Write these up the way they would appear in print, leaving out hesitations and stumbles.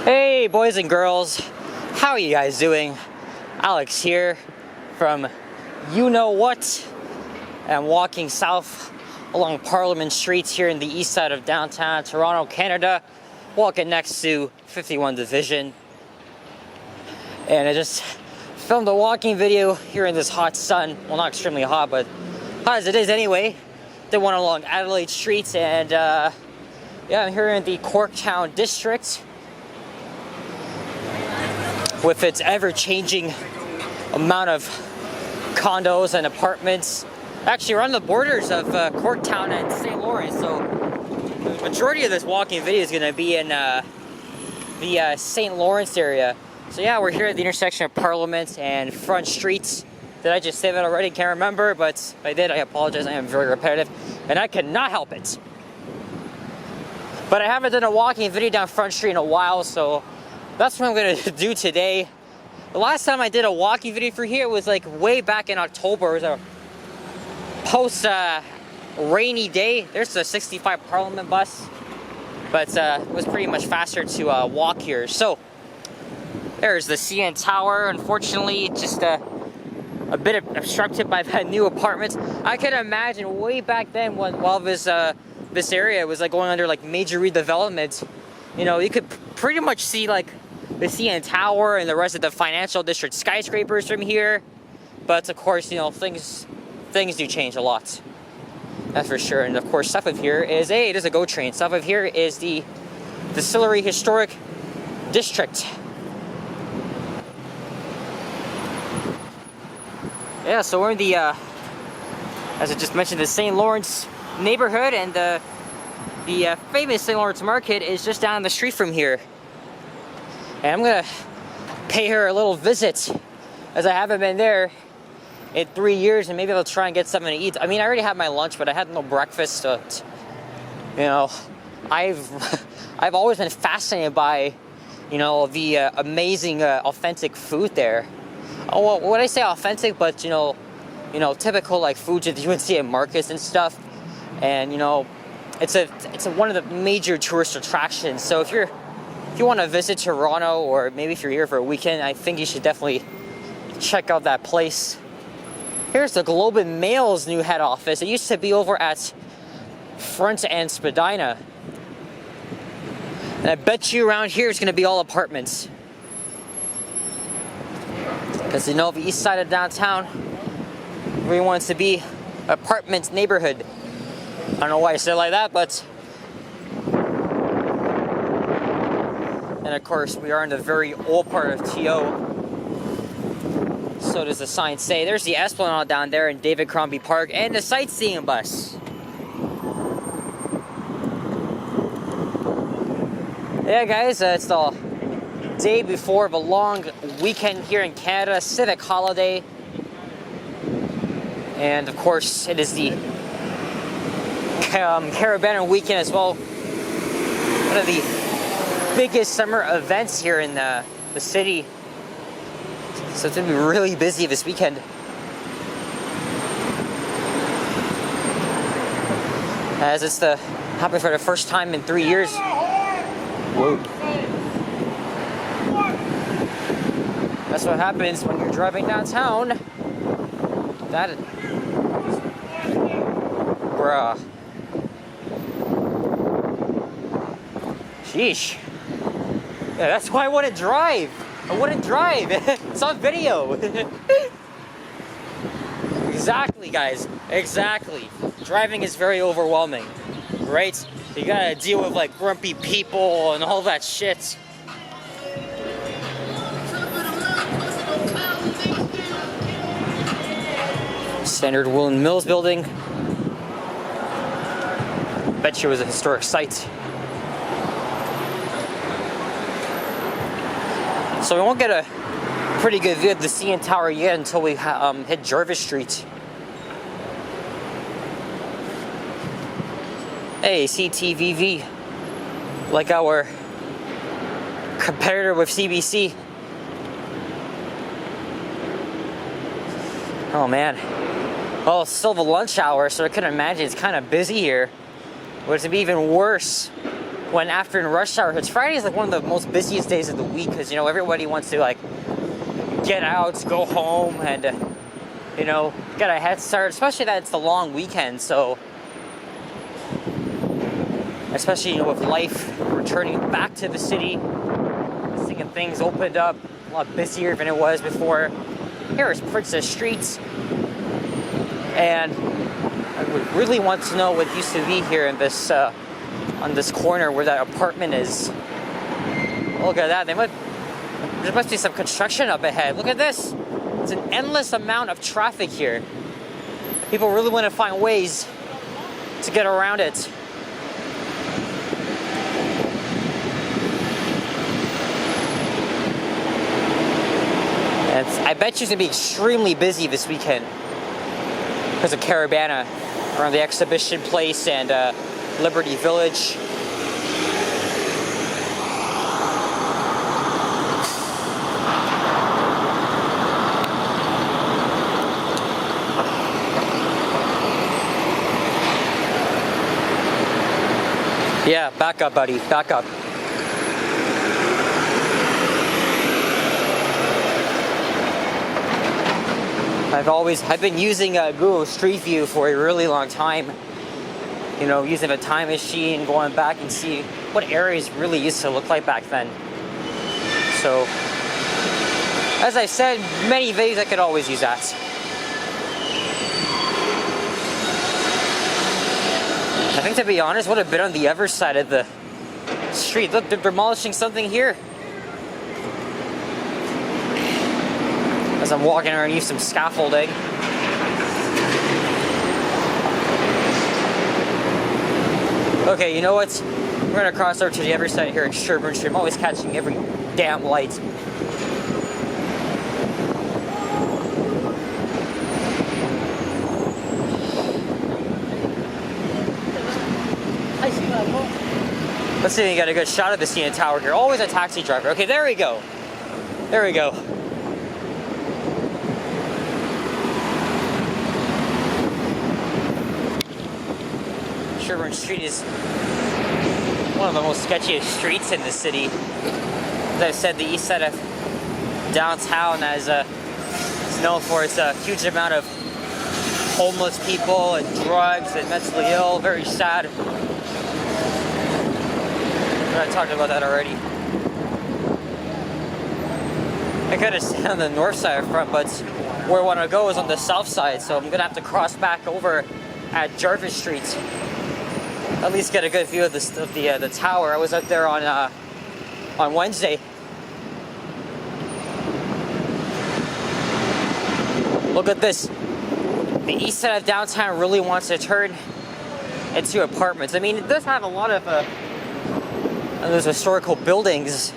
Hey boys and girls, how are you guys doing? Alex here from you know what. I'm walking south along Parliament Street here in the east side of downtown Toronto, Canada, walking next to 51 Division. And I just filmed a walking video here in this hot sun. Well, not extremely hot, but hot as it is anyway. Did one along Adelaide Street, and yeah, I'm here in the Corktown district with its ever-changing amount of condos and apartments. Actually, we're on the borders of Corktown and St. Lawrence, so the majority of this walking video is going to be in the St. Lawrence area. So yeah, we're here at the intersection of Parliament and Front Street. Did I just say that already? Can't remember, but if I did, I apologize. I am very repetitive, and I cannot help it. But I haven't done a walking video down Front Street in a while, so that's what I'm going to do today. The last time I did a walking video for here was like way back in October. It was a post-rainy day. There's the 65 Parliament bus, but it was pretty much faster to walk here. So there's the CN Tower. Unfortunately, just a bit obstructed by that new apartments. I can imagine way back then while this area was like going under like major redevelopment, you know, you could pretty much see like the CN Tower and the rest of the financial district skyscrapers from here. But of course, you know, things do change a lot. That's for sure. And of course, south of here is it is a GO train. South of here is the Distillery Historic District. Yeah, so we're in the, as I just mentioned, the St. Lawrence neighborhood, and the famous St. Lawrence Market is just down the street from here. And I'm gonna pay her a little visit, as I haven't been there in 3 years, and maybe I'll try and get something to eat. I mean, I already had my lunch, but I had no breakfast. So, you know, I've always been fascinated by, you know, the amazing, authentic food there. Oh, well, when I say authentic, but you know, typical like foods that you would see at markets and stuff. And you know, it's one of the major tourist attractions. So if you want to visit Toronto, or maybe if you're here for a weekend, I think you should definitely check out that place. Here's the Globe and Mail's new head office. It used to be over at Front and Spadina. And I bet you around here it's going to be all apartments. Because you know, the east side of downtown really wants to be apartment neighborhood. I don't know why I said it like that, but... And of course, we are in the very old part of TO. So does the sign say. There's the Esplanade down there in David Crombie Park, and the sightseeing bus. Yeah, guys, it's the day before the long weekend here in Canada, civic holiday. And of course, it is the Carabiner weekend as well. One of the biggest summer events here in the city. So it's going to be really busy this weekend. As it's happening for the first time in 3 years. Whoa. That's what happens when you're driving downtown. That... Bruh. Sheesh. Yeah, that's why I wouldn't drive. I wouldn't drive. It's on video. Exactly, guys. Exactly. Driving is very overwhelming, right? You gotta deal with like grumpy people and all that shit. Standard Woolen Mills building. Bet you it was a historic site. So we won't get a pretty good view of the CN Tower yet until we hit Jervis Street. Hey, CTVV, like our competitor with CBC. Oh man. Well, it's still the lunch hour, so I can imagine it's kind of busy here. But it's gonna be even worse when after in rush hour hits. Friday is like one of the most busiest days of the week because, you know, everybody wants to like get out, go home, and you know, get a head start, especially that it's the long weekend. So especially, you know, with life returning back to the city, seeing things opened up a lot busier than it was before. Here is Princess Street, and I would really want to know what used to be here in this on this corner where that apartment is. Look at that. There must be some construction up ahead. Look at this. It's an endless amount of traffic here. People really want to find ways to get around it. And I bet you it's going to be extremely busy this weekend because of Caravana around the exhibition place and Liberty Village. Yeah, back up, buddy, back up. I've been using Google Street View for a really long time. You know, using a time machine, going back and see what areas really used to look like back then. So, as I said, many ways I could always use that. I think, to be honest, would have been on the other side of the street. Look, they're demolishing something here. As I'm walking underneath some scaffolding. Okay, you know what? We're gonna cross over to the other side here at Sherburne Street. I'm always catching every damn light. Let's see if we got a good shot of the CN Tower here. Always a taxi driver. Okay, there we go. There we go. Sherburne Street is one of the most sketchiest streets in the city. As I've said, the east side of downtown is known for its huge amount of homeless people and drugs and mentally ill. Very sad. I talked about that already. I could have stayed on the north side of front, but where I want to go is on the south side, so I'm gonna have to cross back over at Jarvis Street. At least get a good view of the tower. I was up there on Wednesday. Look at this. The east side of downtown really wants to turn into apartments. I mean, it does have a lot of those historical buildings,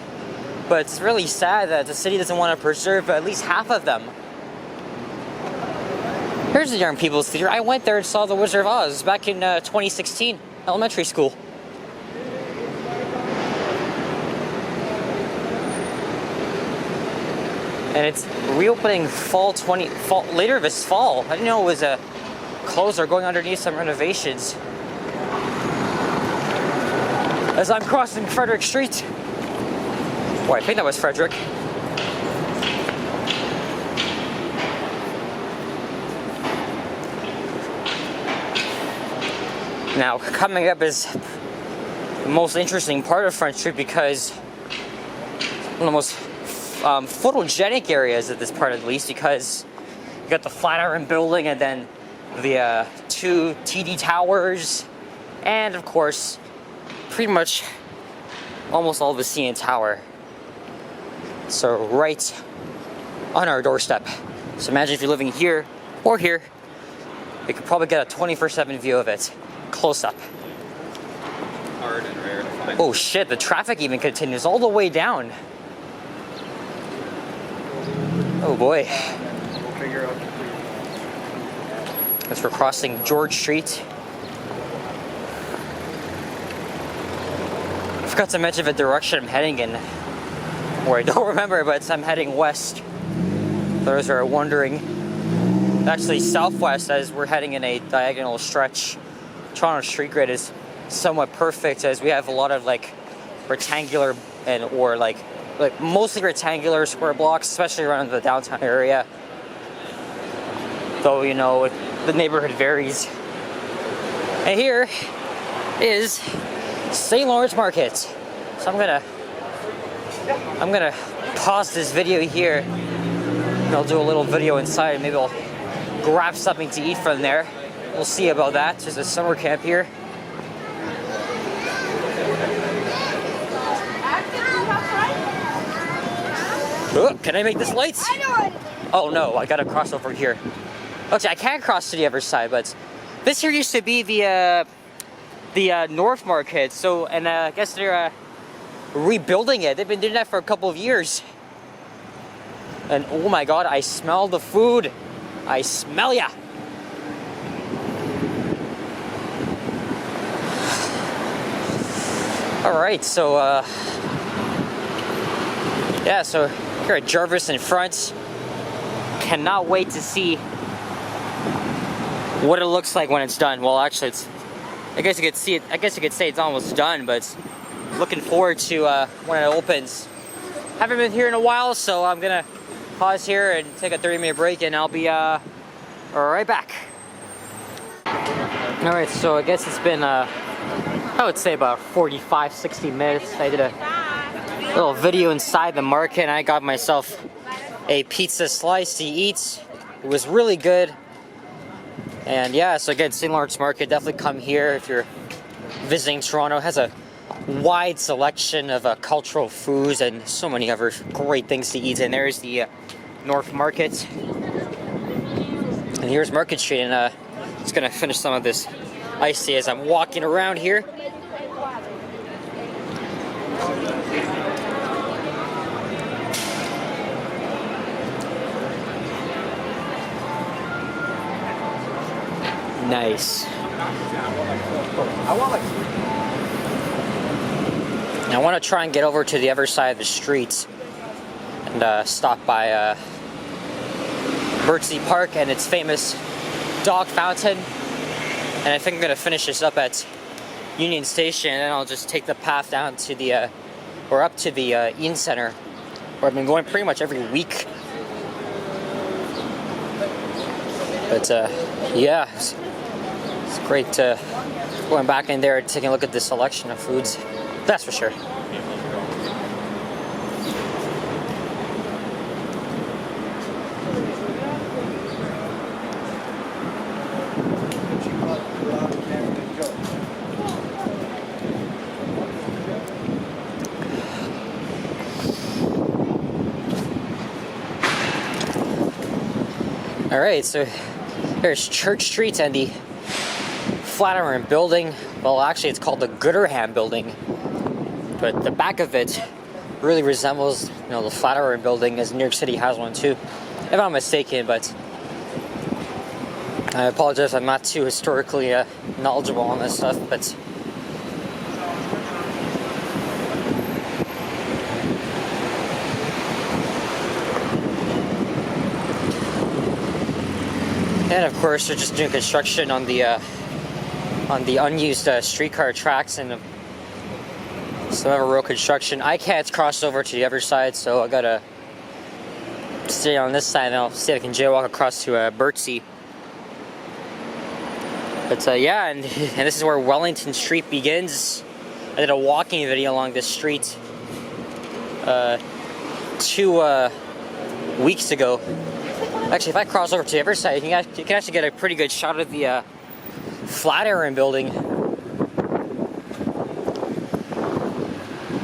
but it's really sad that the city doesn't want to preserve at least half of them. Here's the Young People's Theater. I went there and saw The Wizard of Oz back in 2016, elementary school. And it's reopening later this fall. I didn't know it was closed or going underneath some renovations. As I'm crossing Frederick Street. Boy, I think that was Frederick. Now, coming up is the most interesting part of Front Street because one of the most photogenic areas of this part, at least, because you got the Flatiron Building and then the two TD Towers, and of course, pretty much almost all of the CN Tower. So right on our doorstep. So imagine if you're living here or here, you could probably get a 24/7 view of it, close up. Hard and rare to find. Oh shit, the traffic even continues all the way down. Oh boy. We'll figure out. As we're crossing George Street. I forgot to mention the direction I'm heading in. Or I don't remember, but I'm heading west. Those who are wondering. Actually southwest as we're heading in a diagonal stretch. Toronto street grid is somewhat perfect, as we have a lot of like rectangular and or like mostly rectangular square blocks, especially around the downtown area. Though, you know, the neighborhood varies. And here is St. Lawrence Market. So I'm gonna pause this video here, and I'll do a little video inside, and maybe I'll grab something to eat from there. We'll see about that. There's a summer camp here. Oh, can I make this light? Oh no, I gotta cross over here. Okay, I can't cross to the other side, but this here used to be the North Market. So, and I guess they're rebuilding it. They've been doing that for a couple of years. And oh my god, I smell the food. I smell ya. All right, so yeah, so here at Jarvis in front. Cannot wait to see what it looks like when it's done. Well, actually, it's, I guess you could see it. I guess you could say it's almost done, but looking forward to when it opens. Haven't been here in a while, so I'm gonna pause here and take a 30-minute break, and I'll be right back. All right, so I guess it's been I would say about 45-60 minutes. I did a little video inside the market, and I got myself a pizza slice to eat. It was really good. And yeah, so again, St. Lawrence Market, definitely come here if you're visiting Toronto. It has a wide selection of cultural foods and so many other great things to eat. And there's the North Market. And here's Market Street, and just gonna finish some of this iced tea as I'm walking around here. Nice. I want to try and get over to the other side of the street and stop by Birdsey Park and its famous dog fountain. And I think I'm going to finish this up at Union Station, and then I'll just take the path down to the, or up to the Eaton Center, where I've been going pretty much every week. But yeah, it's great going back in there and taking a look at the selection of foods. That's for sure. All right, so there's Church Street and the Flatiron Building. Well, actually, it's called the Gooderham Building, but the back of it really resembles, you know, the Flatiron Building, as New York City has one too, if I'm not mistaken. But I apologize, I'm not too historically knowledgeable on this stuff, but and of course, they're just doing construction on the unused streetcar tracks and some other road construction. I can't cross over to the other side, so I gotta stay on this side, and I'll see if I can jaywalk across to Birdsey. But yeah, and this is where Wellington Street begins. I did a walking video along this street 2 weeks ago. Actually, if I cross over to the other side, you can actually get a pretty good shot of the Flatiron Building.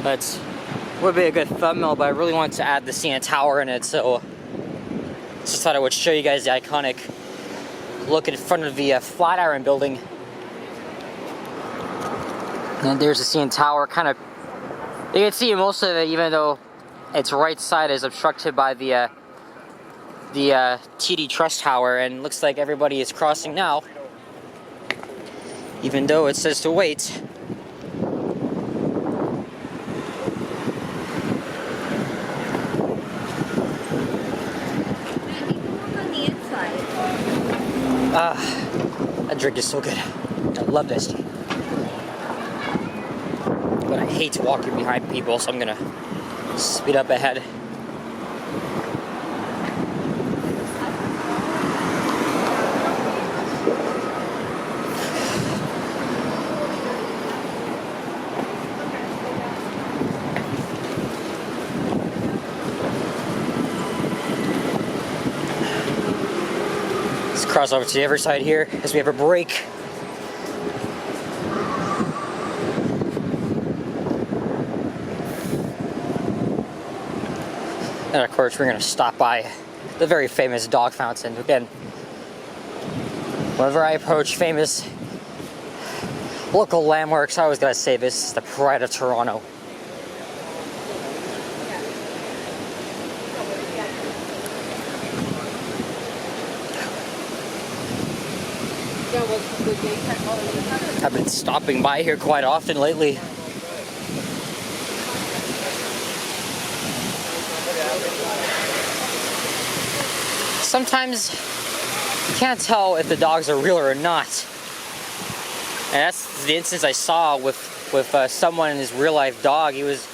That would be a good thumbnail, but I really wanted to add the CN Tower in it, so just thought I would show you guys the iconic look in front of the Flatiron Building. And there's the CN Tower. Kind of, you can see most of it, even though its right side is obstructed by the TD Trust Tower, and looks like everybody is crossing now, even though it says to wait. That drink is so good. I love this. but I hate walking behind people, so I'm gonna speed up ahead. Let's cross over to the other side here as we have a break. And of course, we're going to stop by the very famous dog fountain. Again, whenever I approach famous local landmarks, I always got to say this is the pride of Toronto. I've been stopping by here quite often lately. Sometimes you can't tell if the dogs are real or not. And that's the instance I saw with someone and his real life dog. He was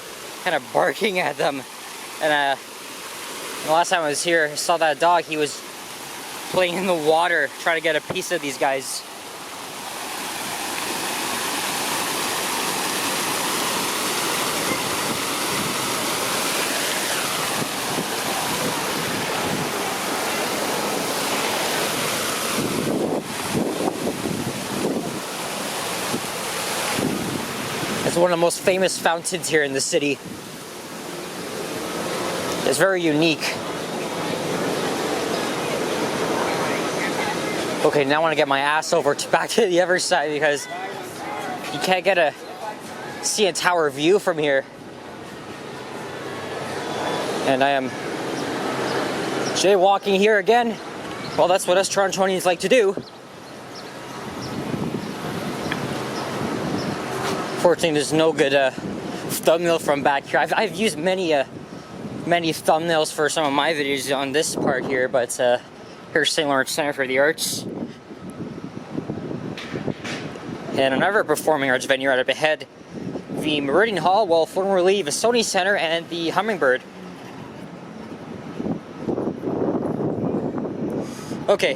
kind of barking at them. And the last time I was here, I saw that dog. He was playing in the water, trying to get a piece of these guys. It's one of the most famous fountains here in the city. It's very unique. Okay, now I want to get my ass over back to the other side because you can't get a CN Tower view from here. And I am jaywalking here again. Well, that's what us Torontonians like to do. Fortunately, there's no good thumbnail from back here. I've used many thumbnails for some of my videos on this part here, but here's St. Lawrence Center for the Arts. And another performing arts venue right up ahead, the Meridian Hall, well, formerly the Sony Center and the Hummingbird. Okay,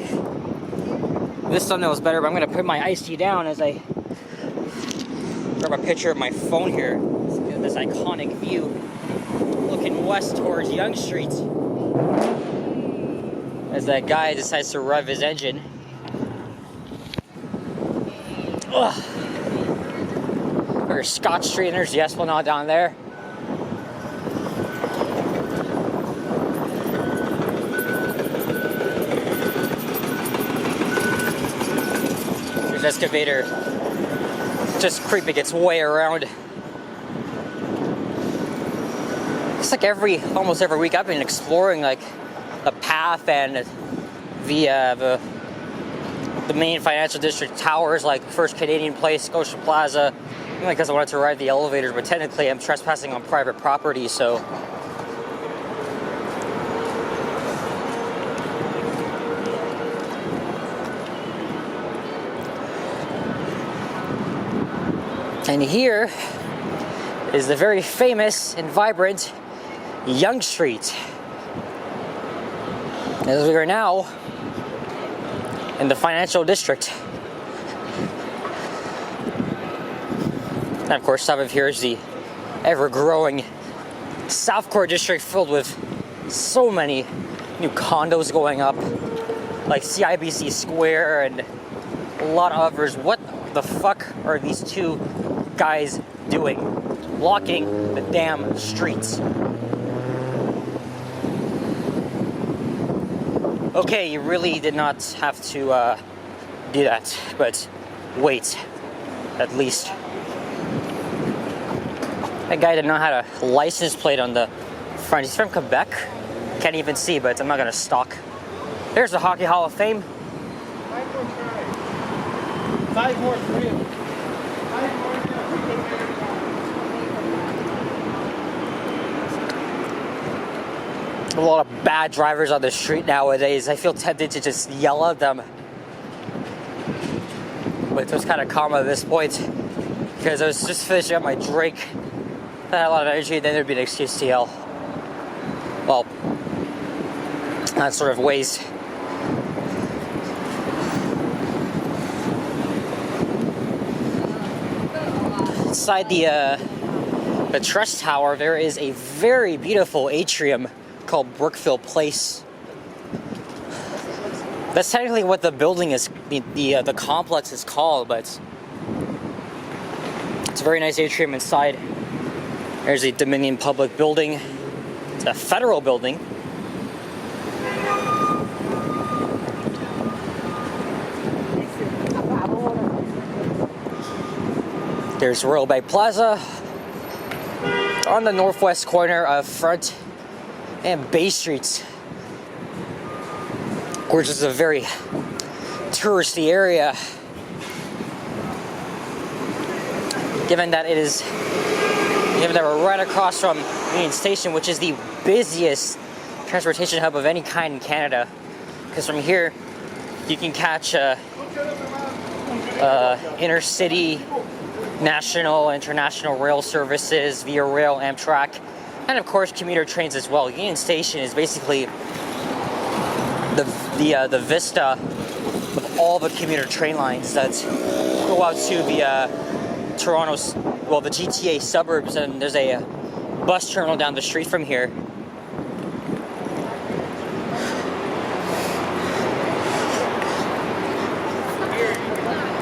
this thumbnail is better, but I'm going to put my iced tea down as I grab a picture of my phone here. This iconic view looking west towards Yonge Street as that guy decides to rev his engine. Ugh. There's Scott Street and there's the Esplanade down there. There's excavator just creeping its way around. It's like almost every week I've been exploring like the path and the main financial district towers like First Canadian Place, Scotia Plaza, mainly because I wanted to ride the elevators, but technically I'm trespassing on private property, so. And here is the very famous and vibrant Yonge Street. As we are now in the financial district. And of course, south of here is the ever-growing South Core district filled with so many new condos going up, like CIBC Square and a lot of others. What the fuck are these two guys doing? Blocking the damn streets. Okay, you really did not have to do that, but wait, at least. That guy did not have a license plate on the front. He's from Quebec. Can't even see, but I'm not gonna stalk. There's the Hockey Hall of Fame. 5 more for you. A lot of bad drivers on the street nowadays. I feel tempted to just yell at them. But it's kind of calm at this point. If because I was just finishing up my drink. I had a lot of energy, then there'd be an excuse to yell. Well, that sort of ways. Inside the Trust Tower, there is a very beautiful atrium called Brookfield Place. That's technically what the building is, the complex is called, but it's a very nice atrium inside. There's a Dominion Public Building. It's a federal building. There's Royal Bay Plaza on the northwest corner of Front and Bay Streets, which is a very touristy area, given that we're right across from Union Station, which is the busiest transportation hub of any kind in Canada. Because from here, you can catch intercity, national, international rail services via rail, Amtrak, and of course commuter trains as well. Union Station is basically the vista of all the commuter train lines that go out to the Toronto's, well, the GTA suburbs, and there's a bus terminal down the street from here.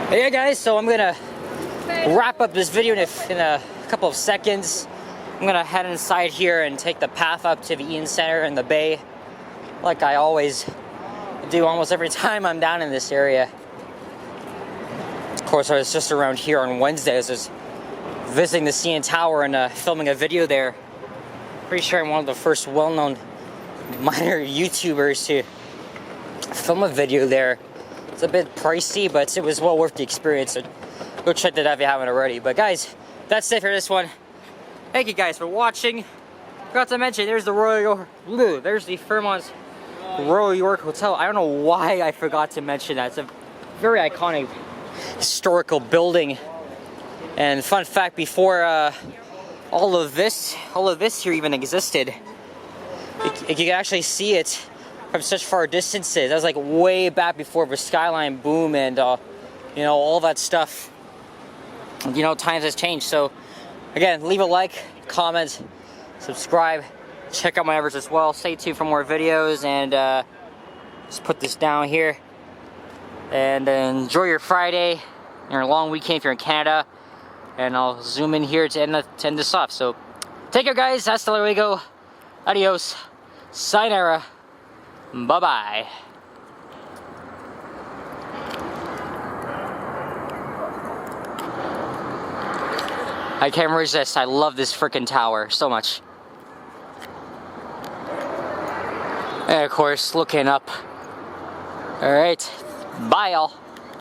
Hey, yeah, guys, so I'm gonna wrap up this video in a couple of seconds. I'm gonna head inside here and take the path up to the Eaton Center and the Bay, like I always do almost every time I'm down in this area. Of course, I was just around here on Wednesday. I was just visiting the CN Tower and filming a video there. Pretty sure I'm one of the first well-known minor YouTubers to film a video there. It's a bit pricey, but it was well worth the experience. So go check that out if you haven't already. But guys, that's it for this one. Thank you guys for watching. Forgot to mention, there's the Fairmont's Royal York Hotel. I don't know why I forgot to mention that. It's a very iconic historical building. And fun fact, before all of this here even existed, you can actually see it from such far distances. That was like way back before the skyline boom and you know, all that stuff. You know, times has changed. So again, leave a like, comment, subscribe, check out my others as well. Stay tuned for more videos, and just put this down here. And enjoy your Friday, your long weekend if you're in Canada. And I'll zoom in here to end this off. So take care, guys. Hasta luego. Adios. Sayonara. Bye-bye. I can't resist. I love this freaking tower so much. And of course, looking up. Alright. Bye, y'all.